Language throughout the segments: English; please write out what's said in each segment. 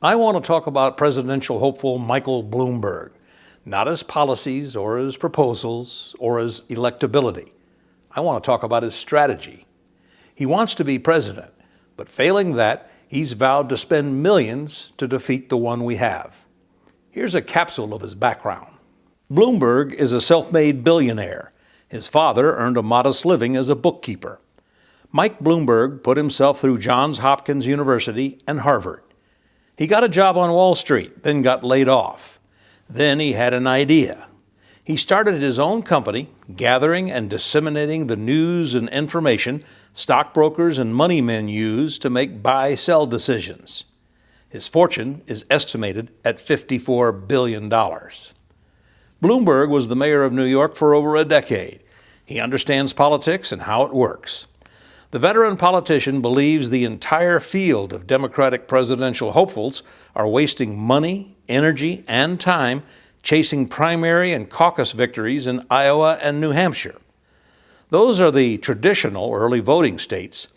I want to talk about presidential hopeful Michael Bloomberg, not his policies or his proposals or his electability. I want to talk about his strategy. He wants to be president, but failing that, he's vowed to spend millions to defeat the one we have. Here's a capsule of his background. Bloomberg is a self-made billionaire. His father earned a modest living as a bookkeeper. Mike Bloomberg put himself through Johns Hopkins University and Harvard. He got a job on Wall Street, then got laid off. Then he had an idea. He started his own company, gathering and disseminating the news and information stockbrokers and money men use to make buy-sell decisions. His fortune is estimated at $54 billion. Bloomberg was the mayor of New York for over a decade. He understands politics and how it works. The veteran politician believes the entire field of Democratic presidential hopefuls are wasting money, energy, and time chasing primary and caucus victories in Iowa and New Hampshire. Those are the traditional early voting states,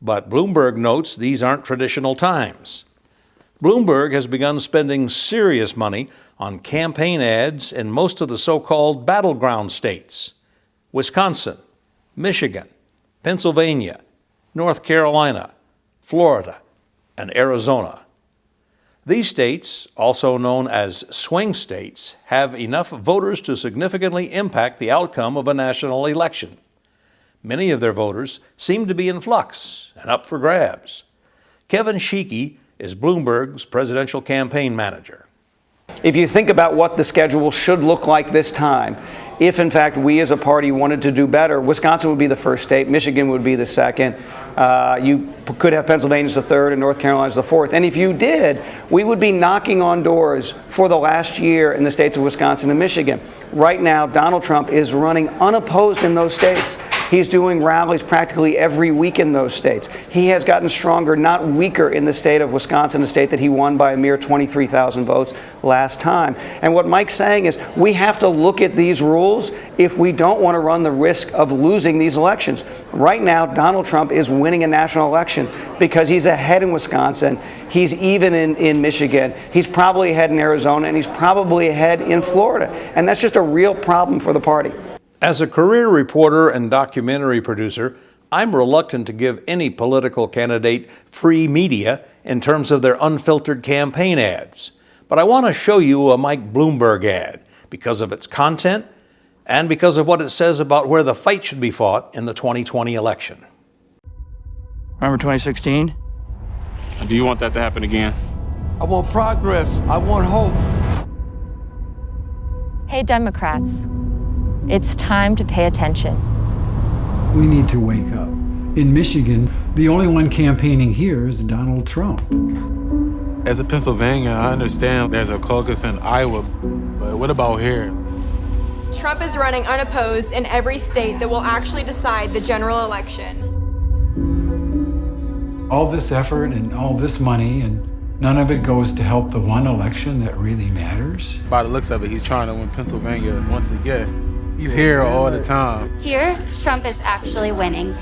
but Bloomberg notes these aren't traditional times. Bloomberg has begun spending serious money on campaign ads in most of the so-called battleground states: Wisconsin, Michigan, Pennsylvania, North Carolina, Florida, and Arizona. These states, also known as swing states, have enough voters to significantly impact the outcome of a national election. Many of their voters seem to be in flux and up for grabs. Kevin Sheekey is Bloomberg's presidential campaign manager. If you think about what the schedule should look like this time, if in fact we as a party wanted to do better, Wisconsin would be the first state, Michigan would be the second, you could have Pennsylvania as the third and North Carolina as the fourth. And if you did, we would be knocking on doors for the last year in the states of Wisconsin and Michigan. Right now, Donald Trump is running unopposed in those states. He's doing rallies practically every week in those states. He has gotten stronger, not weaker, in the state of Wisconsin, a state that he won by a mere 23,000 votes last time. And what Mike's saying is we have to look at these rules if we don't want to run the risk of losing these elections. Right now, Donald Trump is winning a national election because he's ahead in Wisconsin. He's even in Michigan. He's probably ahead in Arizona, and he's probably ahead in Florida. And that's just a real problem for the party. As a career reporter and documentary producer, I'm reluctant to give any political candidate free media in terms of their unfiltered campaign ads. But I want to show you a Mike Bloomberg ad because of its content and because of what it says about where the fight should be fought in the 2020 election. Remember 2016? Do you want that to happen again? I want progress. I want hope. Hey, Democrats. It's time to pay attention. We need to wake up. In Michigan, the only one campaigning here is Donald Trump. As a Pennsylvania, I understand there's a caucus in Iowa, but what about here? Trump is running unopposed in every state that will actually decide the general election. All this effort and all this money, and none of it goes to help the one election that really matters. By the looks of it, he's trying to win Pennsylvania once again. He's here all the time. Here, Trump is actually winning.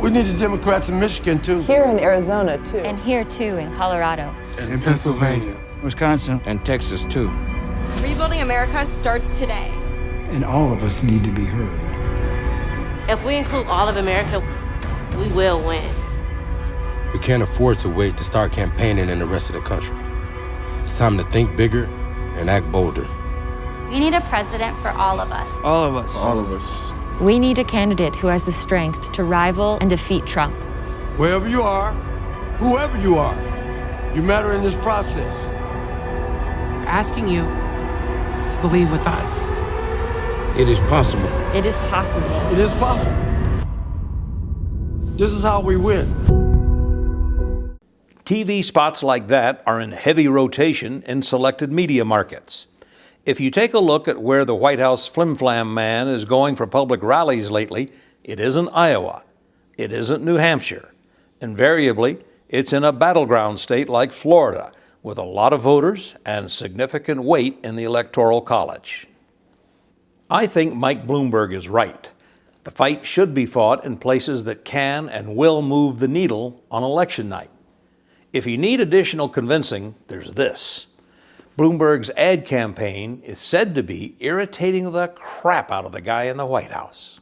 We need the Democrats in Michigan, too. Here in Arizona, too. And here, too, in Colorado. And in Pennsylvania. Wisconsin. And Texas, too. Rebuilding America starts today. And all of us need to be heard. If we include all of America, we will win. We can't afford to wait to start campaigning in the rest of the country. It's time to think bigger and act bolder. We need a president for all of us. All of us. All of us. We need a candidate who has the strength to rival and defeat Trump. Wherever you are, whoever you are, you matter in this process. We're asking you to believe with us. It is possible. It is possible. It is possible. This is how we win. TV spots like that are in heavy rotation in selected media markets. If you take a look at where the White House flim-flam man is going for public rallies lately, it isn't Iowa. It isn't New Hampshire. Invariably, it's in a battleground state like Florida, with a lot of voters and significant weight in the Electoral College. I think Mike Bloomberg is right. The fight should be fought in places that can and will move the needle on election night. If you need additional convincing, there's this. Bloomberg's ad campaign is said to be irritating the crap out of the guy in the White House.